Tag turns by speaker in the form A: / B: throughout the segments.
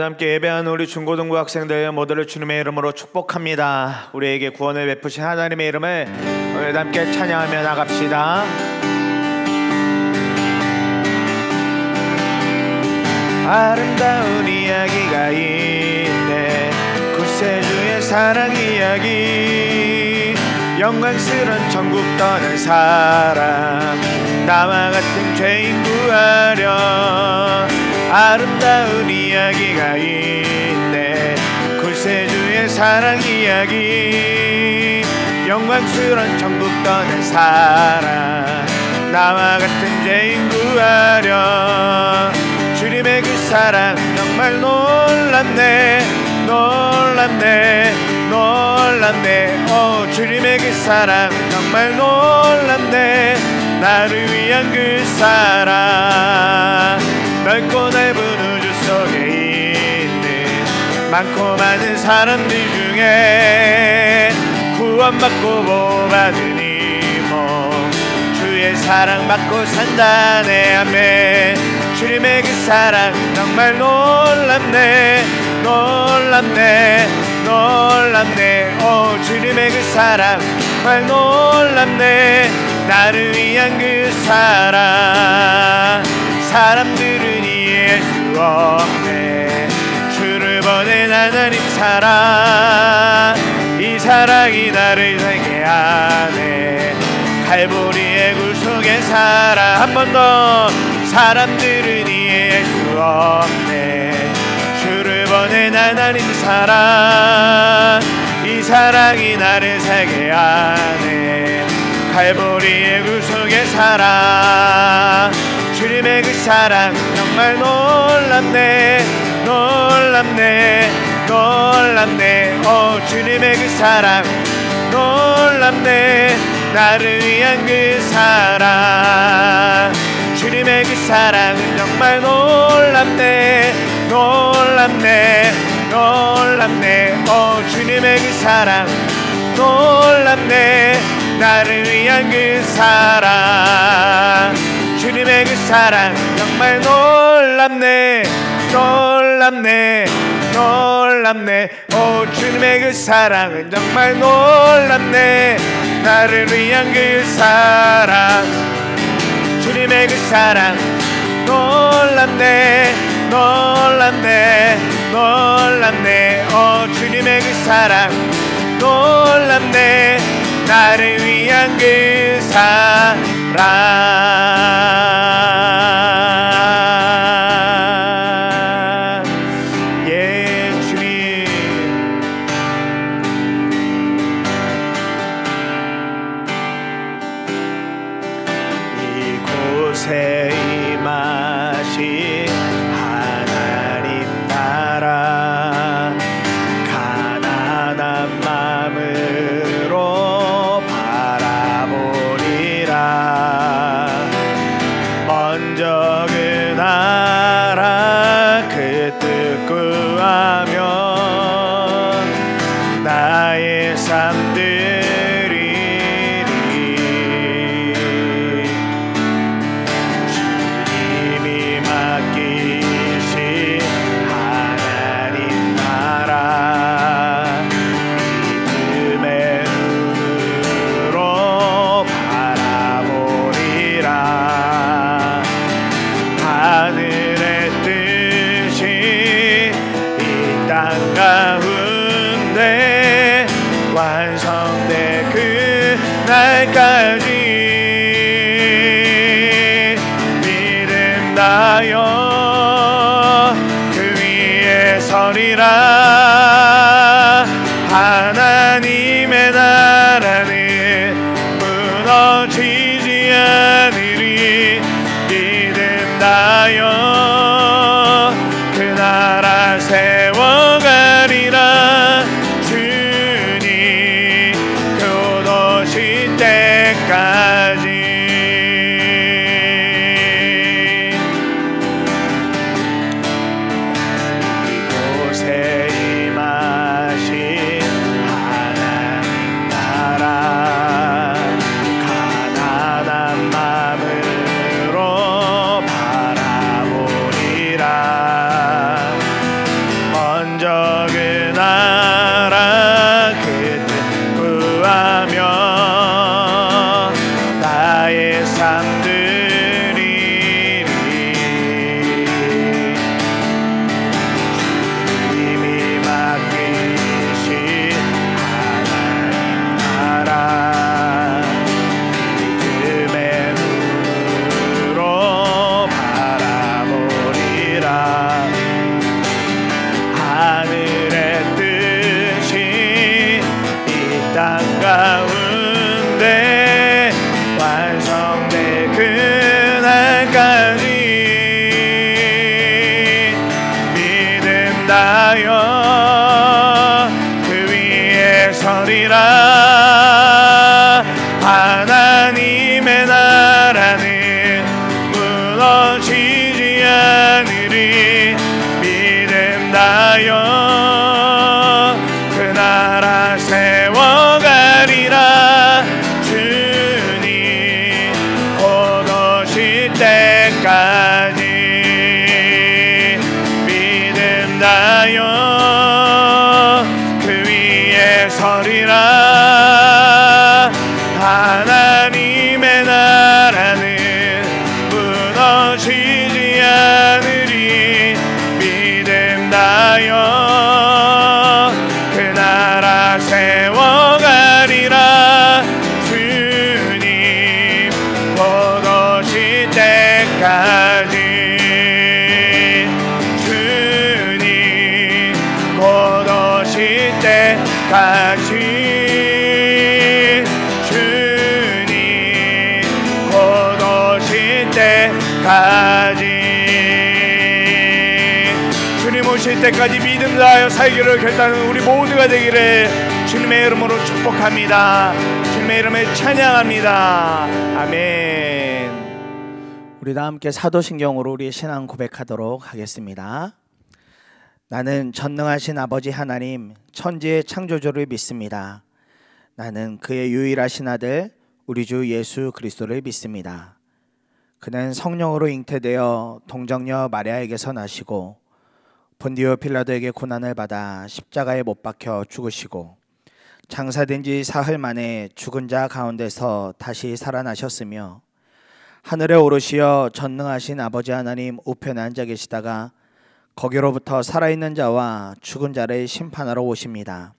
A: 함께 예배하는 우리 중고등부 학생들 모두를 주님의 이름으로 축복합니다. 우리에게 구원을 베푸신 하나님의 이름을 오늘도 함께 찬양하며 나갑시다. 아름다운 이야기가 있네, 구세주의 사랑 이야기. 영광스런 천국 떠난 사람, 나와 같은 죄인 구하려. 아름다운 이야기가 있네, 구세주의 사랑 이야기. 영광스런 천국 떠난 사람, 나와 같은 죄인 구하려. 주님의 그 사랑 정말 놀랍네, 놀랍네, 놀랍네. 오, 주님의 그 사랑 정말 놀랍네. 나를 위한 그 사랑, 넓고 넓은 우주 속에 있는 많고 많은 사람들 중에 구원받고 보호받은 이몸, 주의 사랑 받고 산다네. 아멘. 주님의 그 사랑 정말 놀랍네, 놀랍네, 놀랍네. 오, 주님의 그 사랑 정말 놀랍네. 나를 위한 그 사랑, 사람들은 이해할 수 없네. 주를 보낸 하나님 사랑, 이 사랑이 나를 살게 하네. 갈보리의 구속의 사랑. 한 번 더. 사람들은 이해할 수 없네. 주를 보낸 하나님 사랑, 이 사랑이 나를 살게 하네. 갈보리의 구속의 사랑, 주님의 그 사랑 정말 놀랍네, 놀랍네, 놀랍네. 오, 주님의 그 사랑 놀랍네. 나를 위한 그 사랑, 주님의 그 사랑은 정말 놀랍네, 놀랍네, 놀랍네. 오, 주님의 그 사랑 놀랍네. 나를 위한 그 사랑, 주님의 그 사랑 정말 놀랍네, 놀랍네, 놀랍네. 오, 주님의 그 사랑은 정말 놀랍네. 나를 위한 그 사랑, 주님의 그 사랑 놀랍네, 놀랍네, 놀랍네. 오, 주님의 그 사랑 놀랍네. 나를 위한 그 사랑. 예, 주님. 이곳에 임하신 하나님 나라, 가난한 마음으로 바라보리라. 먼저 그 나라 그 뜻 구하면 나의 삶 드리리. 주님이 맡기신 하나님 나라, 믿음의 눈으로 바라보리라. 하늘의 뜻이 이 땅 가운데 완성될 그 날까지 믿음 다여 그 위에 서리라. 하나님의 나라는 무너지지 않으리. 믿음 다여 그 나라 세워가리라. 주님 곧 오실 때 가운데 완성될 그날까지 믿음 다여 그 위에 서리라. 하나님의 나라는 무너지지 않으리. 믿음 다여 그 나라 세워가리라. 주님 곧 오실 때까지 믿음 다여 그 위에 서리라. 하나님의 나라는 무너지지 않으리. 믿음 다여 그 나라 세워가리라. 주님 곧 오실 때까지 주님 곧 오실 때까지 주님 오실 때까지 믿음 다하여 살기를 결단하는 우리 모두가 되기를 주님의 이름으로 축복합니다. 주님의 이름을 찬양합니다. 아멘.
B: 우리 다 함께 사도신경으로 우리의 신앙 고백하도록 하겠습니다. 나는 전능하신 아버지 하나님 천지의 창조주를 믿습니다. 나는 그의 유일하신 아들 우리 주 예수 그리스도를 믿습니다. 그는 성령으로 잉태되어 동정녀 마리아에게서 나시고 본디오 빌라도에게 고난을 받아 십자가에 못 박혀 죽으시고 장사된 지 사흘 만에 죽은 자 가운데서 다시 살아나셨으며 하늘에 오르시어 전능하신 아버지 하나님 우편에 앉아 계시다가 거기로부터 살아있는 자와 죽은 자를 심판하러 오십니다.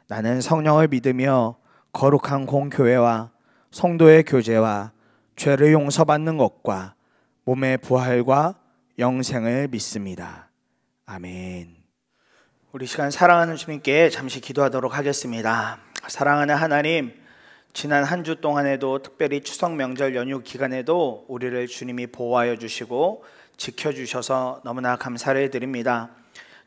B: 나는 성령을 믿으며 거룩한 공교회와 성도의 교제와 죄를 용서받는 것과 몸의 부활과 영생을 믿습니다. 아멘.
A: 우리 시간 사랑하는 주님께 잠시 기도하도록 하겠습니다. 사랑하는 하나님, 지난 한 주 동안에도 특별히 추석 명절 연휴 기간에도 우리를 주님이 보호하여 주시고 지켜주셔서 너무나 감사를 드립니다.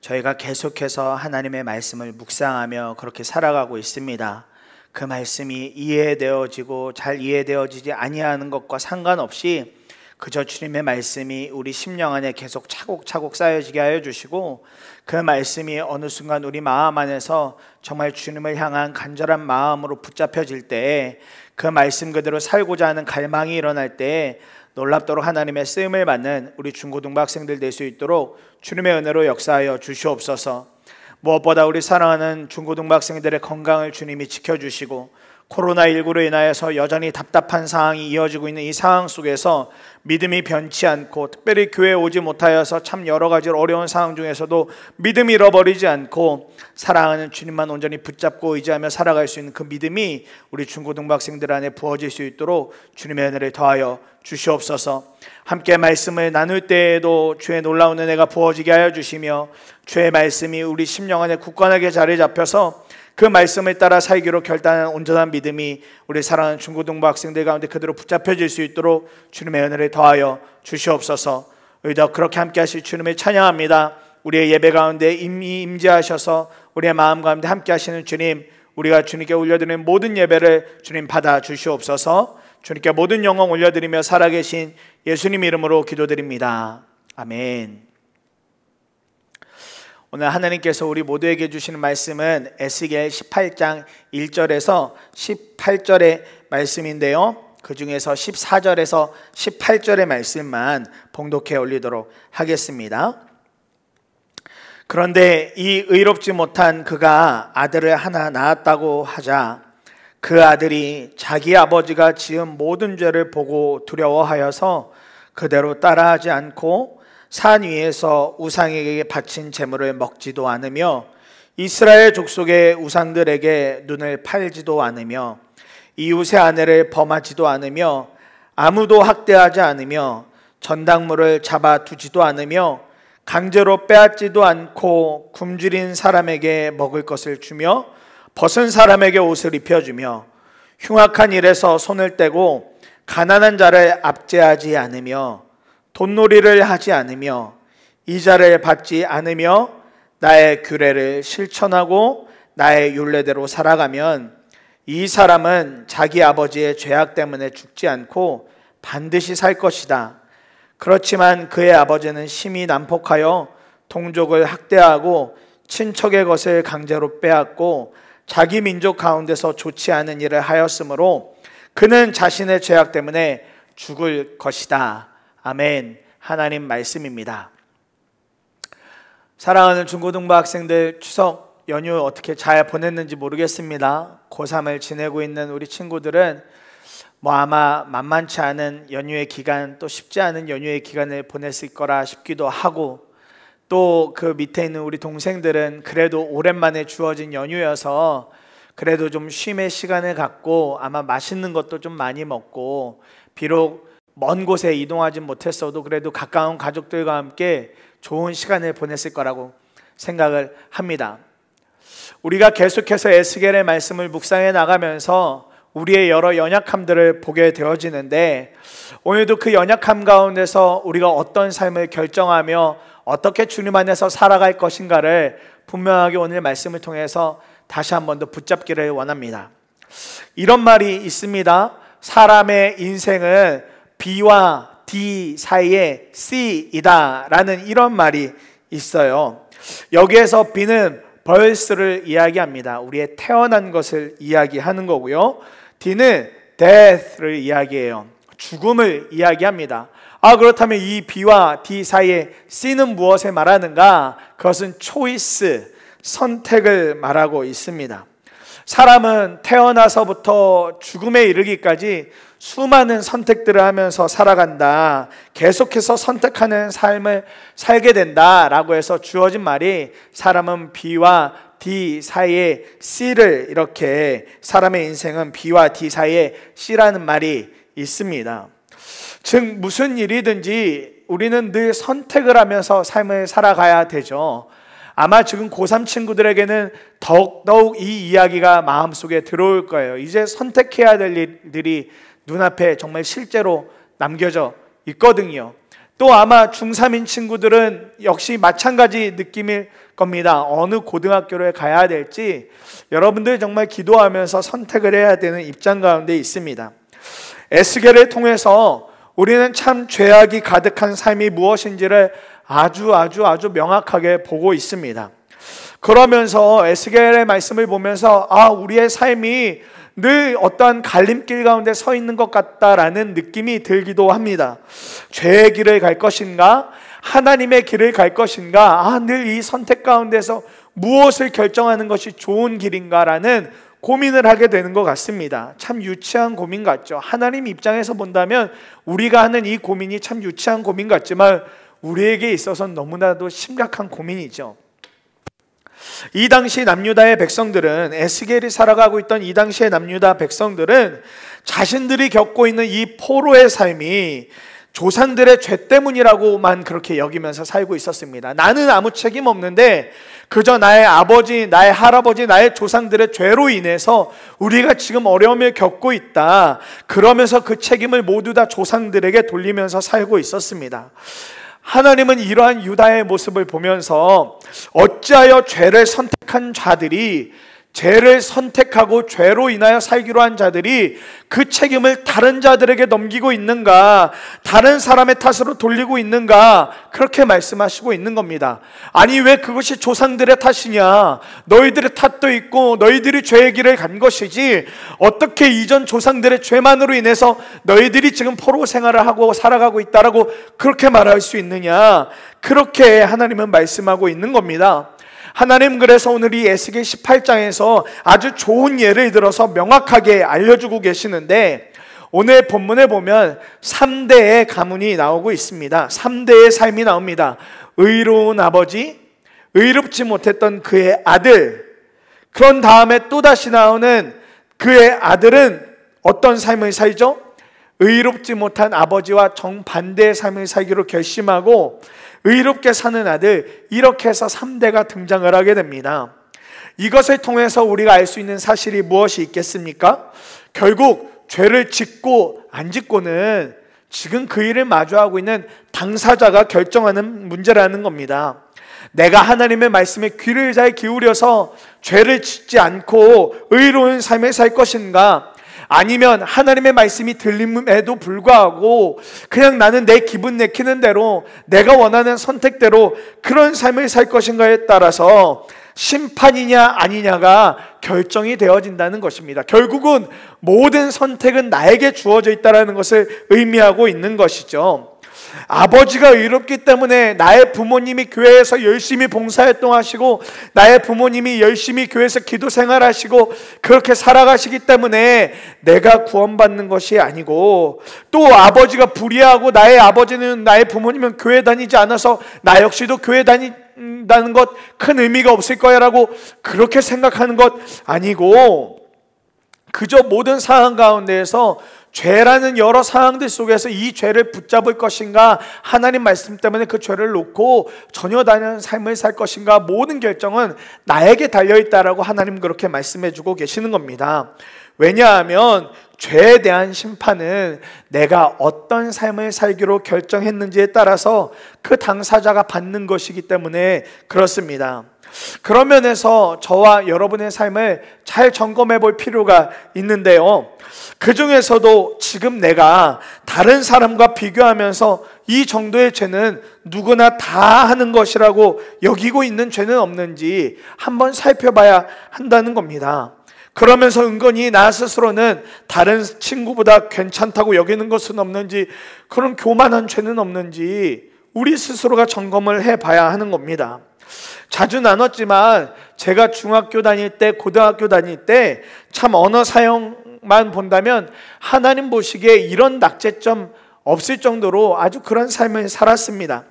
A: 저희가 계속해서 하나님의 말씀을 묵상하며 그렇게 살아가고 있습니다. 그 말씀이 이해되어지고 잘 이해되어지지 아니하는 것과 상관없이 그저 주님의 말씀이 우리 심령 안에 계속 차곡차곡 쌓여지게 하여 주시고 그 말씀이 어느 순간 우리 마음 안에서 정말 주님을 향한 간절한 마음으로 붙잡혀질 때에 그 말씀 그대로 살고자 하는 갈망이 일어날 때에 놀랍도록 하나님의 쓰임을 받는 우리 중고등부 학생들 될 수 있도록 주님의 은혜로 역사하여 주시옵소서. 무엇보다 우리 사랑하는 중고등부 학생들의 건강을 주님이 지켜주시고 코로나19로 인하여서 여전히 답답한 상황이 이어지고 있는 이 상황 속에서 믿음이 변치 않고 특별히 교회에 오지 못하여서 참 여러 가지 어려운 상황 중에서도 믿음이 잃어버리지 않고 사랑하는 주님만 온전히 붙잡고 의지하며 살아갈 수 있는 그 믿음이 우리 중고등부 학생들 안에 부어질 수 있도록 주님의 은혜를 더하여 주시옵소서. 함께 말씀을 나눌 때에도 주의 놀라운 은혜가 부어지게 하여 주시며 주의 말씀이 우리 심령 안에 굳건하게 자리 잡혀서 그 말씀을 따라 살기로 결단한 온전한 믿음이 우리 사랑하는 중고등부 학생들 가운데 그대로 붙잡혀질 수 있도록 주님의 은혜를 더하여 주시옵소서. 우리도 그렇게 함께 하실 주님을 찬양합니다. 우리의 예배 가운데 이미 임재하셔서 우리의 마음 가운데 함께 하시는 주님, 우리가 주님께 올려드리는 모든 예배를 주님 받아 주시옵소서. 주님께 모든 영광 올려드리며 살아계신 예수님 이름으로 기도드립니다. 아멘. 오늘 하나님께서 우리 모두에게 주시는 말씀은 에스겔 18장 1절에서 18절의 말씀인데요, 그 중에서 14절에서 18절의 말씀만 봉독해 올리도록 하겠습니다. 그런데 이 의롭지 못한 그가 아들을 하나 낳았다고 하자 그 아들이 자기 아버지가 지은 모든 죄를 보고 두려워하여서 그대로 따라하지 않고 산 위에서 우상에게 바친 제물을 먹지도 않으며 이스라엘 족속의 우상들에게 눈을 팔지도 않으며 이웃의 아내를 범하지도 않으며 아무도 학대하지 않으며 전당물을 잡아두지도 않으며 강제로 빼앗지도 않고 굶주린 사람에게 먹을 것을 주며 벗은 사람에게 옷을 입혀주며 흉악한 일에서 손을 떼고 가난한 자를 압제하지 않으며 돈놀이를 하지 않으며 이자를 받지 않으며 나의 규례를 실천하고 나의 율례대로 살아가면 이 사람은 자기 아버지의 죄악 때문에 죽지 않고 반드시 살 것이다. 그렇지만 그의 아버지는 심히 난폭하여 동족을 학대하고 친척의 것을 강제로 빼앗고 자기 민족 가운데서 좋지 않은 일을 하였으므로 그는 자신의 죄악 때문에 죽을 것이다. 아멘. 하나님 말씀입니다. 사랑하는 중고등부 학생들, 추석 연휴 어떻게 잘 보냈는지 모르겠습니다. 고3을 지내고 있는 우리 친구들은 아마 만만치 않은 연휴의 기간, 또 쉽지 않은 연휴의 기간을 보냈을 거라 싶기도 하고, 또 그 밑에 있는 우리 동생들은 그래도 오랜만에 주어진 연휴여서 그래도 좀 쉼의 시간을 갖고 아마 맛있는 것도 좀 많이 먹고, 비록 먼 곳에 이동하진 못했어도 그래도 가까운 가족들과 함께 좋은 시간을 보냈을 거라고 생각을 합니다. 우리가 계속해서 에스겔의 말씀을 묵상해 나가면서 우리의 여러 연약함들을 보게 되어지는데, 오늘도 그 연약함 가운데서 우리가 어떤 삶을 결정하며 어떻게 주님 안에서 살아갈 것인가를 분명하게 오늘 말씀을 통해서 다시 한 번 더 붙잡기를 원합니다. 이런 말이 있습니다. 사람의 인생은 B와 D 사이에 C이다 라는 이런 말이 있어요. 여기에서 B는 birth를 이야기합니다. 우리의 태어난 것을 이야기하는 거고요. D는 death를 이야기해요. 죽음을 이야기합니다. 그렇다면 이 B와 D 사이에 C는 무엇을 말하는가? 그것은 choice, 선택을 말하고 있습니다. 사람은 태어나서부터 죽음에 이르기까지 수많은 선택들을 하면서 살아간다. 계속해서 선택하는 삶을 살게 된다라고 해서 주어진 말이, 사람은 B와 D 사이에 C를, 이렇게 사람의 인생은 B와 D 사이에 C라는 말이 있습니다. 즉 무슨 일이든지 우리는 늘 선택을 하면서 삶을 살아가야 되죠. 아마 지금 고3 친구들에게는 더욱 이 이야기가 마음속에 들어올 거예요. 이제 선택해야 될 일들이 눈앞에 정말 실제로 남겨져 있거든요. 또 아마 중3인 친구들은 역시 마찬가지 느낌일 겁니다. 어느 고등학교를 가야 될지 여러분들 정말 기도하면서 선택을 해야 되는 입장 가운데 있습니다. 에스겔을 통해서 우리는 참 죄악이 가득한 삶이 무엇인지를 아주 명확하게 보고 있습니다. 그러면서 에스겔의 말씀을 보면서 우리의 삶이 늘 어떠한 갈림길 가운데 서 있는 것 같다라는 느낌이 들기도 합니다. 죄의 길을 갈 것인가? 하나님의 길을 갈 것인가? 늘 이 선택 가운데서 무엇을 결정하는 것이 좋은 길인가라는 고민을 하게 되는 것 같습니다. 참 유치한 고민 같죠. 하나님 입장에서 본다면 우리가 하는 이 고민이 참 유치한 고민 같지만 우리에게 있어서는 너무나도 심각한 고민이죠. 이 당시 남유다의 백성들은, 에스겔이 살아가고 있던 이 당시의 남유다 백성들은 자신들이 겪고 있는 이 포로의 삶이 조상들의 죄 때문이라고만 그렇게 여기면서 살고 있었습니다. 나는 아무 책임 없는데 그저 나의 아버지, 나의 할아버지, 나의 조상들의 죄로 인해서 우리가 지금 어려움을 겪고 있다. 그러면서 그 책임을 모두 다 조상들에게 돌리면서 살고 있었습니다. 하나님은 이러한 유다의 모습을 보면서 어찌하여 죄를 선택한 자들이, 죄를 선택하고 죄로 인하여 살기로 한 자들이 그 책임을 다른 자들에게 넘기고 있는가, 다른 사람의 탓으로 돌리고 있는가, 그렇게 말씀하시고 있는 겁니다. 아니 왜 그것이 조상들의 탓이냐? 너희들의 탓도 있고 너희들이 죄의 길을 간 것이지 어떻게 이전 조상들의 죄만으로 인해서 너희들이 지금 포로 생활을 하고 살아가고 있다라고 그렇게 말할 수 있느냐? 그렇게 하나님은 말씀하고 있는 겁니다. 하나님 그래서 오늘 이 에스겔 18장에서 아주 좋은 예를 들어서 명확하게 알려주고 계시는데, 오늘 본문에 보면 3대의 가문이 나오고 있습니다. 3대의 삶이 나옵니다. 의로운 아버지, 의롭지 못했던 그의 아들, 그런 다음에 또다시 나오는 그의 아들은 어떤 삶을 살죠? 의롭지 못한 아버지와 정반대의 삶을 살기로 결심하고 의롭게 사는 아들, 이렇게 해서 3대가 등장을 하게 됩니다. 이것을 통해서 우리가 알 수 있는 사실이 무엇이 있겠습니까? 결국 죄를 짓고 안 짓고는 지금 그 일을 마주하고 있는 당사자가 결정하는 문제라는 겁니다. 내가 하나님의 말씀에 귀를 잘 기울여서 죄를 짓지 않고 의로운 삶을 살 것인가? 아니면 하나님의 말씀이 들림에도 불구하고 그냥 나는 내 기분 내키는 대로 내가 원하는 선택대로 그런 삶을 살 것인가에 따라서 심판이냐 아니냐가 결정이 되어진다는 것입니다. 결국은 모든 선택은 나에게 주어져 있다는 것을 의미하고 있는 것이죠. 아버지가 의롭기 때문에 나의 부모님이 교회에서 열심히 봉사활동하시고 나의 부모님이 열심히 교회에서 기도 생활하시고 그렇게 살아가시기 때문에 내가 구원받는 것이 아니고, 또 아버지가 불의하고 나의 아버지는 나의 부모님은 교회 다니지 않아서 나 역시도 교회 다닌다는 것 큰 의미가 없을 거야 라고 그렇게 생각하는 것 아니고, 그저 모든 상황 가운데에서 죄라는 여러 상황들 속에서 이 죄를 붙잡을 것인가, 하나님 말씀 때문에 그 죄를 놓고 전혀 다른 삶을 살 것인가, 모든 결정은 나에게 달려있다라고 하나님 그렇게 말씀해주고 계시는 겁니다. 왜냐하면 죄에 대한 심판은 내가 어떤 삶을 살기로 결정했는지에 따라서 그 당사자가 받는 것이기 때문에 그렇습니다. 그런 면에서 저와 여러분의 삶을 잘 점검해 볼 필요가 있는데요, 그 중에서도 지금 내가 다른 사람과 비교하면서 이 정도의 죄는 누구나 다 하는 것이라고 여기고 있는 죄는 없는지 한번 살펴봐야 한다는 겁니다. 그러면서 은근히 나 스스로는 다른 친구보다 괜찮다고 여기는 것은 없는지, 그런 교만한 죄는 없는지 우리 스스로가 점검을 해봐야 하는 겁니다. 자주 나눴지만 제가 중학교 다닐 때, 고등학교 다닐 때 참 언어 사용만 본다면 하나님 보시기에 이런 낙제점 없을 정도로 아주 그런 삶을 살았습니다.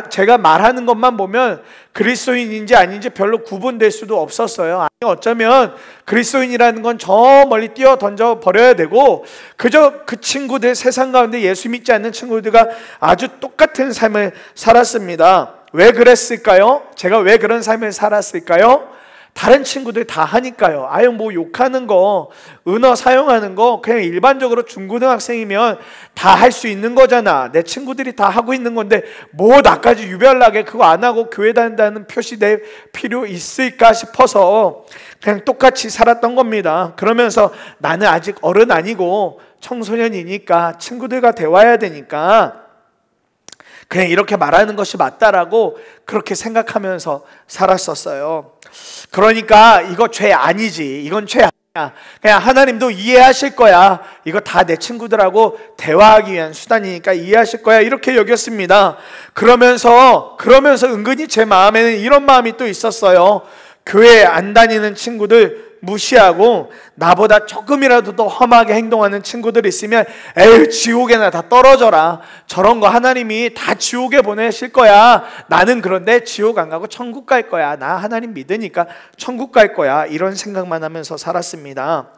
A: 제가 말하는 것만 보면 그리스도인인지 아닌지 별로 구분될 수도 없었어요. 아니, 어쩌면 그리스도인이라는 건 저 멀리 뛰어 던져 버려야 되고, 그저 그 친구들, 세상 가운데 예수 믿지 않는 친구들과 아주 똑같은 삶을 살았습니다. 왜 그랬을까요? 제가 왜 그런 삶을 살았을까요? 다른 친구들 다 하니까요. 아유, 뭐 욕하는 거, 은어 사용하는 거 그냥 일반적으로 중고등학생이면 다 할 수 있는 거잖아. 내 친구들이 다 하고 있는 건데 뭐 나까지 유별나게 그거 안 하고 교회 다닌다는 표시 낼 필요 있을까 싶어서 그냥 똑같이 살았던 겁니다. 그러면서 나는 아직 어른 아니고 청소년이니까 친구들과 대화해야 되니까 그냥 이렇게 말하는 것이 맞다라고 그렇게 생각하면서 살았었어요. 그러니까 이거 죄 아니지, 이건 죄 아니야, 그냥 하나님도 이해하실 거야, 이거 다 내 친구들하고 대화하기 위한 수단이니까 이해하실 거야, 이렇게 여겼습니다. 그러면서 은근히 제 마음에는 이런 마음이 또 있었어요. 교회 안 다니는 친구들 무시하고 나보다 조금이라도 더 험하게 행동하는 친구들이 있으면 에휴, 지옥에나 다 떨어져라, 저런 거 하나님이 다 지옥에 보내실 거야, 나는 그런데 지옥 안 가고 천국 갈 거야, 나 하나님 믿으니까 천국 갈 거야, 이런 생각만 하면서 살았습니다.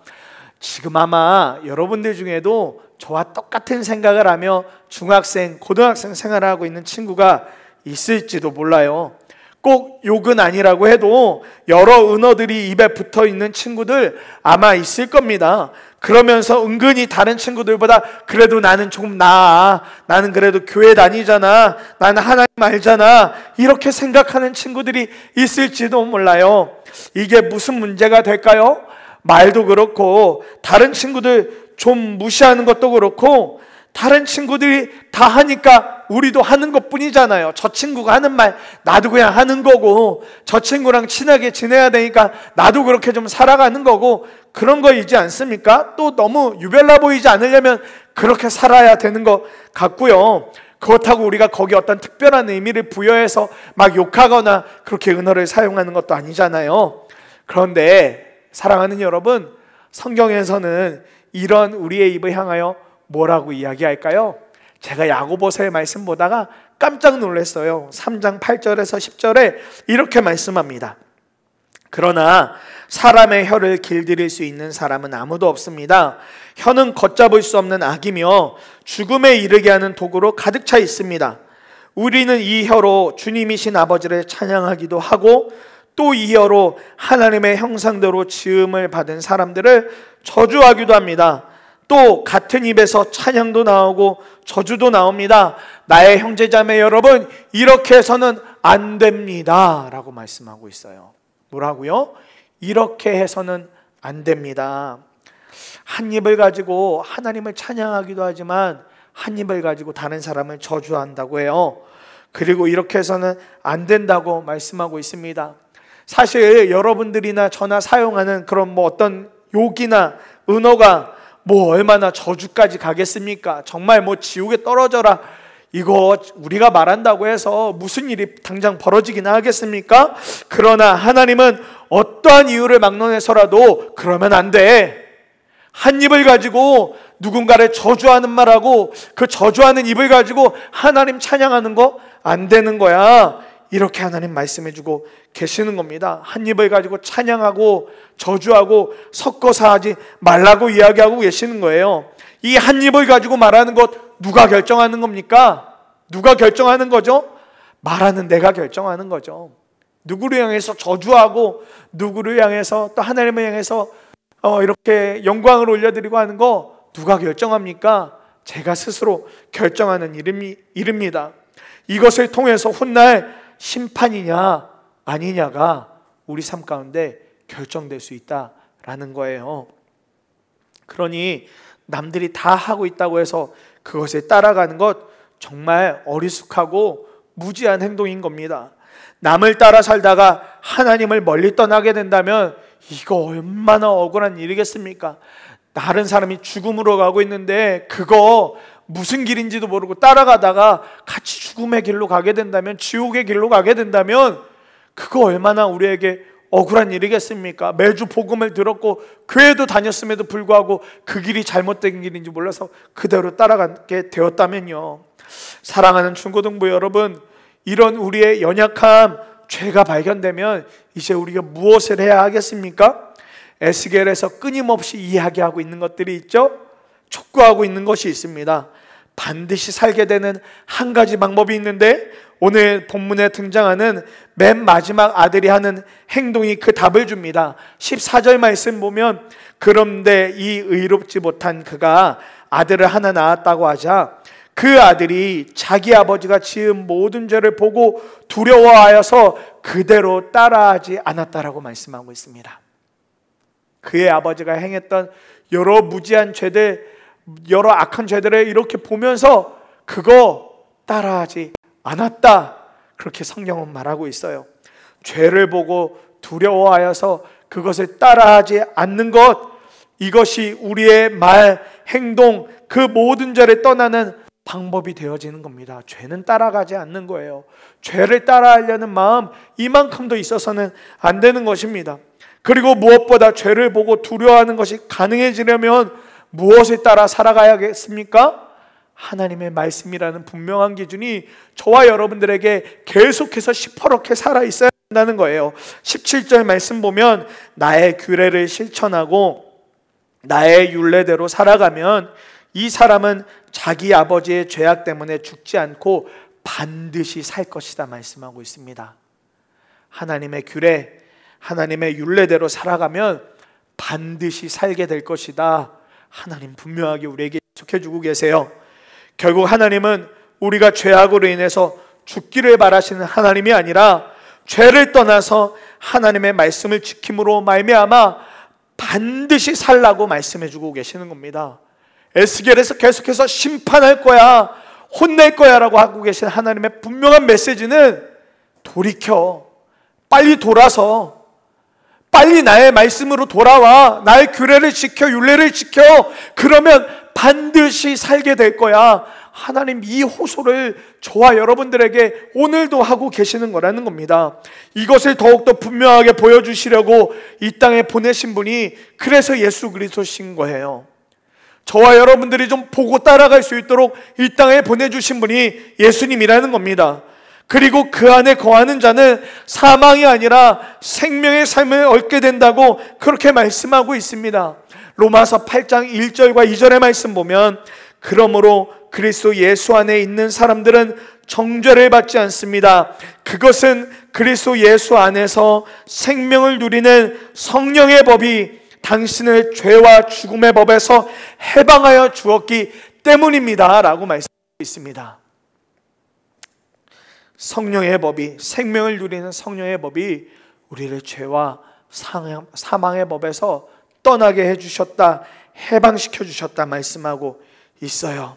A: 지금 아마 여러분들 중에도 저와 똑같은 생각을 하며 중학생, 고등학생 생활을 하고 있는 친구가 있을지도 몰라요. 꼭 욕은 아니라고 해도 여러 은어들이 입에 붙어 있는 친구들 아마 있을 겁니다. 그러면서 은근히 다른 친구들보다 그래도 나는 조금 나아, 나는 그래도 교회 다니잖아, 나는 하나님 알잖아, 이렇게 생각하는 친구들이 있을지도 몰라요. 이게 무슨 문제가 될까요? 말도 그렇고 다른 친구들 좀 무시하는 것도 그렇고, 다른 친구들이 다 하니까 우리도 하는 것 뿐이잖아요. 저 친구가 하는 말 나도 그냥 하는 거고, 저 친구랑 친하게 지내야 되니까 나도 그렇게 좀 살아가는 거고, 그런 거이지 않습니까? 또 너무 유별나 보이지 않으려면 그렇게 살아야 되는 것 같고요. 그렇다고 우리가 거기 어떤 특별한 의미를 부여해서 막 욕하거나 그렇게 은어를 사용하는 것도 아니잖아요. 그런데 사랑하는 여러분, 성경에서는 이런 우리의 입을 향하여 뭐라고 이야기할까요? 제가 야고보서의 말씀 보다가 깜짝 놀랐어요. 3장 8절에서 10절에 이렇게 말씀합니다. 그러나 사람의 혀를 길들일 수 있는 사람은 아무도 없습니다. 혀는 걷잡을 수 없는 악이며 죽음에 이르게 하는 도구로 가득 차 있습니다. 우리는 이 혀로 주님이신 아버지를 찬양하기도 하고 또 이어로 하나님의 형상대로 지음을 받은 사람들을 저주하기도 합니다. 또 같은 입에서 찬양도 나오고 저주도 나옵니다. 나의 형제자매 여러분, 이렇게 해서는 안 됩니다 라고 말씀하고 있어요. 뭐라고요? 이렇게 해서는 안 됩니다. 한 입을 가지고 하나님을 찬양하기도 하지만 한 입을 가지고 다른 사람을 저주한다고 해요. 그리고 이렇게 해서는 안 된다고 말씀하고 있습니다. 사실 여러분들이나 저나 사용하는 그런 어떤 욕이나 은어가 얼마나 저주까지 가겠습니까? 정말 지옥에 떨어져라, 이거 우리가 말한다고 해서 무슨 일이 당장 벌어지기나 하겠습니까? 그러나 하나님은 어떠한 이유를 막론해서라도 그러면 안 돼. 한 입을 가지고 누군가를 저주하는 말하고 그 저주하는 입을 가지고 하나님 찬양하는 거 안 되는 거야. 이렇게 하나님 말씀해주고 계시는 겁니다. 한 입을 가지고 찬양하고 저주하고 섞어서 하지 말라고 이야기하고 계시는 거예요. 이 한 입을 가지고 말하는 것 누가 결정하는 겁니까? 누가 결정하는 거죠? 말하는 내가 결정하는 거죠. 누구를 향해서 저주하고 누구를 향해서 또 하나님을 향해서 이렇게 영광을 올려드리고 하는 거 누가 결정합니까? 제가 스스로 결정하는 일입니다. 이것을 통해서 훗날 심판이냐 아니냐가 우리 삶 가운데 결정될 수 있다라는 거예요. 그러니 남들이 다 하고 있다고 해서 그것에 따라가는 것 정말 어리숙하고 무지한 행동인 겁니다. 남을 따라 살다가 하나님을 멀리 떠나게 된다면 이거 얼마나 억울한 일이겠습니까? 다른 사람이 죽음으로 가고 있는데 그거 무슨 길인지도 모르고 따라가다가 같이 죽음의 길로 가게 된다면, 지옥의 길로 가게 된다면 그거 얼마나 우리에게 억울한 일이겠습니까? 매주 복음을 들었고 교회도 다녔음에도 불구하고 그 길이 잘못된 길인지 몰라서 그대로 따라가게 되었다면요. 사랑하는 중고등부 여러분, 이런 우리의 연약함, 죄가 발견되면 이제 우리가 무엇을 해야 하겠습니까? 에스겔에서 끊임없이 이야기하고 있는 것들이 있죠. 촉구하고 있는 것이 있습니다. 반드시 살게 되는 한 가지 방법이 있는데, 오늘 본문에 등장하는 맨 마지막 아들이 하는 행동이 그 답을 줍니다. 14절 말씀 보면, 그런데 이 의롭지 못한 그가 아들을 하나 낳았다고 하자 그 아들이 자기 아버지가 지은 모든 죄를 보고 두려워하여서 그대로 따라하지 않았다라고 말씀하고 있습니다. 그의 아버지가 행했던 여러 무지한 죄들, 여러 악한 죄들을 이렇게 보면서 그거 따라하지 않았다, 그렇게 성경은 말하고 있어요. 죄를 보고 두려워하여서 그것을 따라하지 않는 것, 이것이 우리의 말, 행동, 그 모든 죄를 떠나는 방법이 되어지는 겁니다. 죄는 따라가지 않는 거예요. 죄를 따라하려는 마음 이만큼도 있어서는 안 되는 것입니다. 그리고 무엇보다 죄를 보고 두려워하는 것이 가능해지려면 무엇에 따라 살아가야겠습니까? 하나님의 말씀이라는 분명한 기준이 저와 여러분들에게 계속해서 시퍼렇게 살아있어야 한다는 거예요. 17절 말씀 보면, 나의 규례를 실천하고 나의 율례대로 살아가면 이 사람은 자기 아버지의 죄악 때문에 죽지 않고 반드시 살 것이다 말씀하고 있습니다. 하나님의 규례, 하나님의 율례대로 살아가면 반드시 살게 될 것이다, 하나님 분명하게 우리에게 약속해주고 계세요. 결국 하나님은 우리가 죄악으로 인해서 죽기를 바라시는 하나님이 아니라 죄를 떠나서 하나님의 말씀을 지킴으로 말미암아 반드시 살라고 말씀해주고 계시는 겁니다. 에스겔에서 계속해서 심판할 거야, 혼낼 거야 라고 하고 계신 하나님의 분명한 메시지는, 돌이켜, 빨리 돌아서 빨리 나의 말씀으로 돌아와, 나의 규례를 지켜, 율례를 지켜, 그러면 반드시 살게 될 거야. 하나님 이 호소를 저와 여러분들에게 오늘도 하고 계시는 거라는 겁니다. 이것을 더욱더 분명하게 보여주시려고 이 땅에 보내신 분이 그래서 예수 그리스도신 거예요. 저와 여러분들이 좀 보고 따라갈 수 있도록 이 땅에 보내주신 분이 예수님이라는 겁니다. 그리고 그 안에 거하는 자는 사망이 아니라 생명의 삶을 얻게 된다고 그렇게 말씀하고 있습니다. 로마서 8장 1절과 2절의 말씀 보면, 그러므로 그리스도 예수 안에 있는 사람들은 정죄를 받지 않습니다. 그것은 그리스도 예수 안에서 생명을 누리는 성령의 법이 당신을 죄와 죽음의 법에서 해방하여 주었기 때문입니다 라고 말씀하고 있습니다. 성령의 법이, 생명을 누리는 성령의 법이 우리를 죄와 사망의 법에서 떠나게 해주셨다, 해방시켜 주셨다 말씀하고 있어요.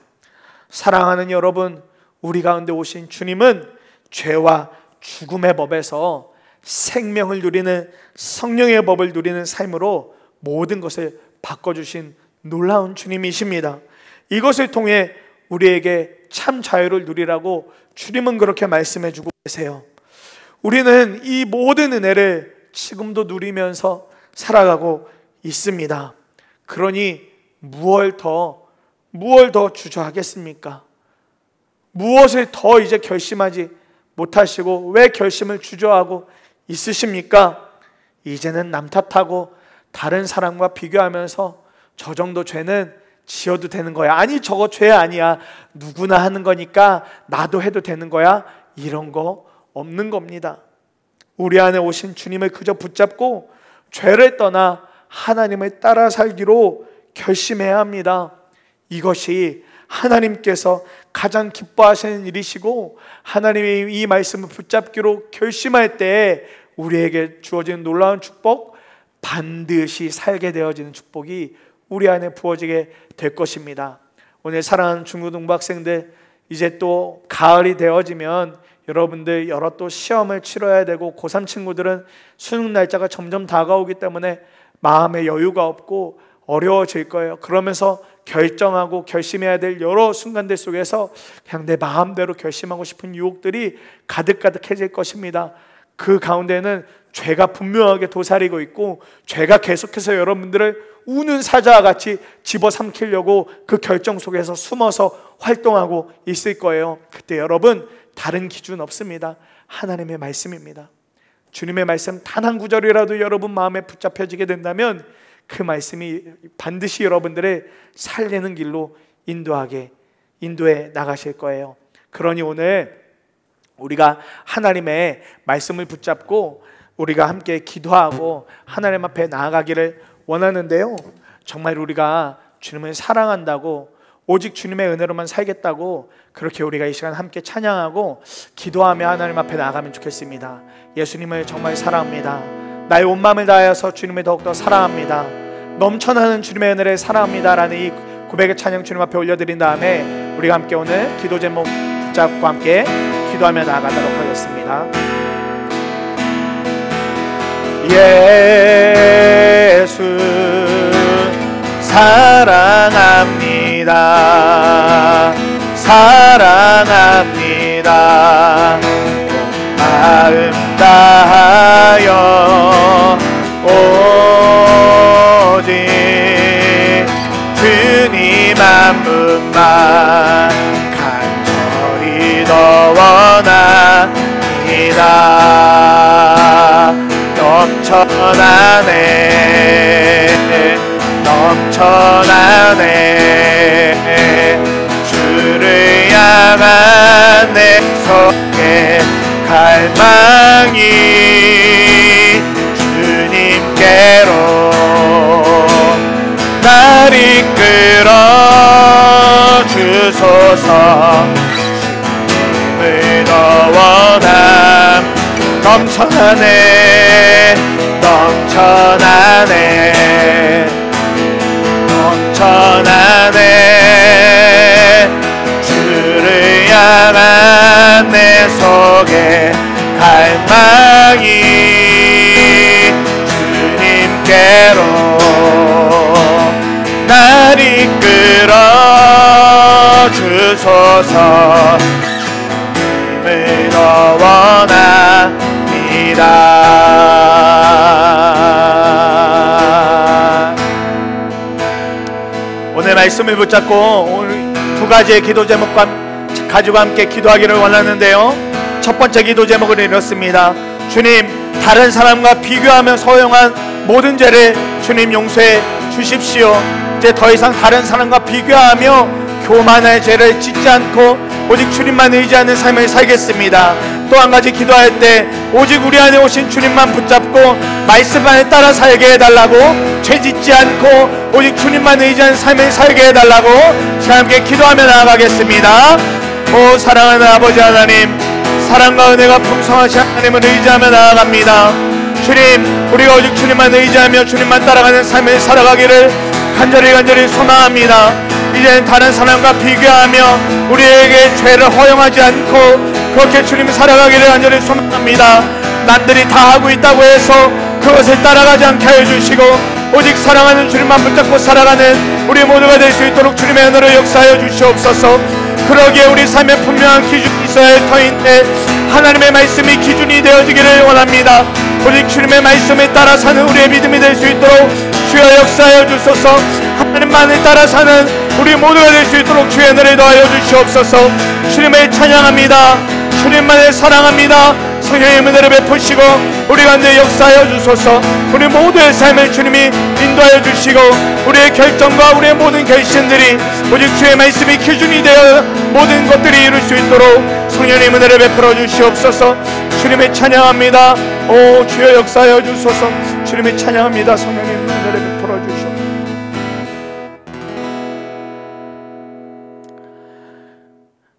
A: 사랑하는 여러분, 우리 가운데 오신 주님은 죄와 죽음의 법에서 생명을 누리는 성령의 법을 누리는 삶으로 모든 것을 바꿔주신 놀라운 주님이십니다. 이것을 통해 우리에게 참 자유를 누리라고 주님은 그렇게 말씀해 주고 계세요. 우리는 이 모든 은혜를 지금도 누리면서 살아가고 있습니다. 그러니 무엇을 더 주저하겠습니까? 무엇을 더 이제 결심하지 못하시고 왜 결심을 주저하고 있으십니까? 이제는 남 탓하고 다른 사람과 비교하면서 저 정도 죄는 지어도 되는 거야, 아니 저거 죄 아니야, 누구나 하는 거니까 나도 해도 되는 거야, 이런 거 없는 겁니다. 우리 안에 오신 주님을 그저 붙잡고 죄를 떠나 하나님을 따라 살기로 결심해야 합니다. 이것이 하나님께서 가장 기뻐하시는 일이시고, 하나님의 이 말씀을 붙잡기로 결심할 때 우리에게 주어지는 놀라운 축복, 반드시 살게 되어지는 축복이 우리 안에 부어지게 될 것입니다. 오늘 사랑하는 중고등부 학생들, 이제 또 가을이 되어지면 여러분들 여러 또 시험을 치러야 되고, 고3 친구들은 수능 날짜가 점점 다가오기 때문에 마음에 여유가 없고 어려워질 거예요. 그러면서 결정하고 결심해야 될 여러 순간들 속에서 그냥 내 마음대로 결심하고 싶은 유혹들이 가득가득해질 것입니다. 그 가운데는 죄가 분명하게 도사리고 있고, 죄가 계속해서 여러분들을 우는 사자와 같이 집어삼키려고 그 결정 속에서 숨어서 활동하고 있을 거예요. 그때 여러분, 다른 기준 없습니다. 하나님의 말씀입니다. 주님의 말씀 단 한 구절이라도 여러분 마음에 붙잡혀지게 된다면 그 말씀이 반드시 여러분들의 살리는 길로 인도해 나가실 거예요. 그러니 오늘 우리가 하나님의 말씀을 붙잡고 우리가 함께 기도하고 하나님 앞에 나아가기를 원하는데요, 정말 우리가 주님을 사랑한다고, 오직 주님의 은혜로만 살겠다고 그렇게 우리가 이 시간 함께 찬양하고 기도하며 하나님 앞에 나아가면 좋겠습니다. 예수님을 정말 사랑합니다. 나의 온 마음을 다하여서 주님을 더욱더 사랑합니다. 넘쳐나는 주님의 은혜를 사랑합니다 라는 이 고백의 찬양 주님 앞에 올려드린 다음에 우리가 함께 오늘 기도 제목 붙잡고 함께 기도하며 나아가도록 하겠습니다. 예수 사랑합니다. 사랑합니다. 마음 다하여 오직 주님 한 분만 간절히 더 원합니다. 넘쳐나네 주를 향한 내 속에 갈망이 주님께로 날 이끌어 주소서. 주님을 더 원함 넘쳐나네 주를 향한 내 속에 갈망이 주님께로 날 이끌어 주소서. 주님을 더 원합니다. 오늘 말씀을 붙잡고 오늘 두 가지의 기도 제목과 가지고 함께 기도하기를 원하는데요, 첫 번째 기도 제목은 이렇습니다. 주님, 다른 사람과 비교하며 소용한 모든 죄를 주님 용서해 주십시오. 이제 더 이상 다른 사람과 비교하며 교만의 죄를 짓지 않고 오직 주님만 의지하는 삶을 살겠습니다. 또 한 가지 기도할 때 오직 우리 안에 오신 주님만 붙잡고 말씀 안에 따라 살게 해달라고, 죄 짓지 않고 오직 주님만 의지하는 삶을 살게 해달라고 함께 기도하며 나아가겠습니다. 오 사랑하는 아버지 하나님, 사랑과 은혜가 풍성하신 하나님을 의지하며 나아갑니다. 주님, 우리가 오직 주님만 의지하며 주님만 따라가는 삶을 살아가기를 간절히 소망합니다. 이제는 다른 사람과 비교하며 우리에게 죄를 허용하지 않고 그렇게 주님 살아가기를 간절히 소망합니다. 남들이 다 하고 있다고 해서 그것을 따라가지 않게 하여 주시고 오직 사랑하는 주님만 붙잡고 살아가는 우리 모두가 될 수 있도록 주님의 은혜를 역사하여 주시옵소서. 그러기에 우리 삶에 분명한 기준이 있어야 할 터인데 하나님의 말씀이 기준이 되어지기를 원합니다. 오직 주님의 말씀에 따라 사는 우리의 믿음이 될 수 있도록 주여 역사하여 주소서. 하나님만을 따라 사는 우리 모두가 될 수 있도록 주의 은혜를 더하여 주시옵소서. 주님을 찬양합니다. 주님만을 사랑합니다. 성령의 은혜를 베푸시고 우리 가운데 역사하여 주소서. 우리 모두의 삶을 주님이 인도하여 주시고 우리의 결정과 우리의 모든 결심들이 오직 주의 말씀이 기준이 되어 모든 것들이 이룰 수 있도록 성령의 은혜를 베풀어 주시옵소서. 주님을 찬양합니다. 오 주여 역사하여 주소서. 주님을 찬양합니다. 성령의 은혜를 베풀어 주시옵소서.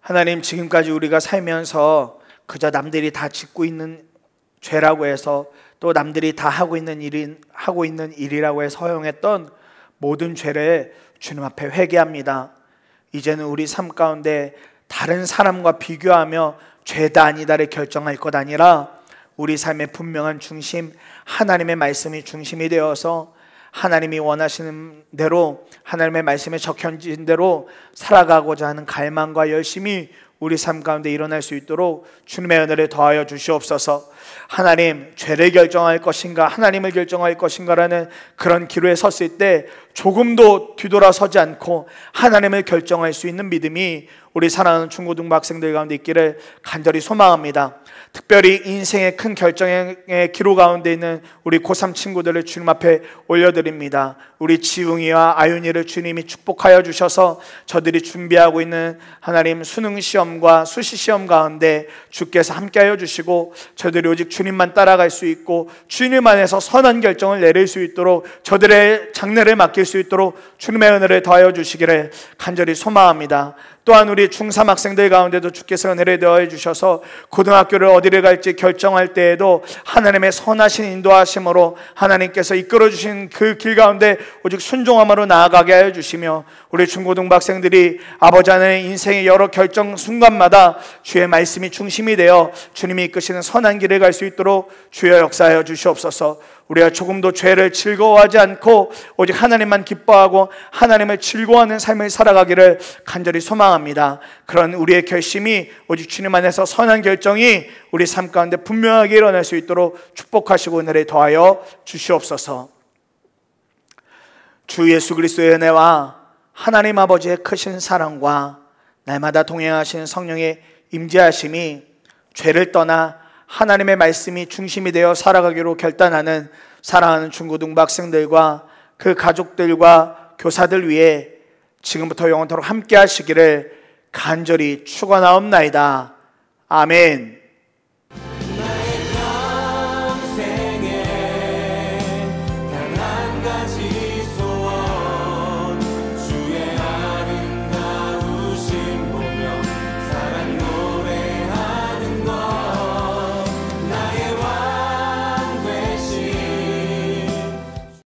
A: 하나님, 지금까지 우리가 살면서 그저 남들이 다 짓고 있는 죄라고 해서 또 남들이 다 하고 있는 일이라고 해서 허용했던 모든 죄를 주님 앞에 회개합니다. 이제는 우리 삶 가운데 다른 사람과 비교하며 죄다 아니다를 결정할 것 아니라 우리 삶의 분명한 중심, 하나님의 말씀이 중심이 되어서 하나님이 원하시는 대로 하나님의 말씀에 적혀진 대로 살아가고자 하는 갈망과 열심이 우리 삶 가운데 일어날 수 있도록 주님의 은혜를 더하여 주시옵소서. 하나님, 죄를 결정할 것인가 하나님을 결정할 것인가라는 그런 기로에 섰을 때 조금도 뒤돌아서지 않고 하나님을 결정할 수 있는 믿음이 우리 사랑하는 중고등부 학생들 가운데 있기를 간절히 소망합니다. 특별히 인생의 큰 결정의 기로 가운데 있는 우리 고3 친구들을 주님 앞에 올려드립니다. 우리 지웅이와 아윤이를 주님이 축복하여 주셔서 저들이 준비하고 있는 하나님 수능시험과 수시시험 가운데 주께서 함께하여 주시고 저들이 오직 주님만 따라갈 수 있고 주님 안에서 선한 결정을 내릴 수 있도록 저들의 장래를 맡길 수 있도록 주님의 은혜를 더하여 주시기를 간절히 소망합니다. 또한 우리 중3 학생들 가운데도 주께서 은혜를 더해 주셔서 고등학교를 어디를 갈지 결정할 때에도 하나님의 선하신 인도하심으로 하나님께서 이끌어 주신 그 길 가운데 오직 순종함으로 나아가게 하여 주시며 우리 중고등부 학생들이 아버지 하나님의 인생의 여러 결정 순간마다 주의 말씀이 중심이 되어 주님이 이끄시는 선한 길을 갈 수 있도록 주여 역사하여 주시옵소서. 우리가 조금도 죄를 즐거워하지 않고 오직 하나님만 기뻐하고 하나님을 즐거워하는 삶을 살아가기를 간절히 소망합니다. 그런 우리의 결심이 오직 주님 안에서 선한 결정이 우리 삶 가운데 분명하게 일어날 수 있도록 축복하시고 은혜를 더하여 주시옵소서. 주 예수 그리스도의 은혜와 하나님 아버지의 크신 사랑과 날마다 동행하시는 성령의 임재하심이 죄를 떠나 하나님의 말씀이 중심이 되어 살아가기로 결단하는 사랑하는 중고등부 학생들과 그 가족들과 교사들 위해 지금부터 영원토록 함께 하시기를 간절히 축원하옵나이다. 아멘.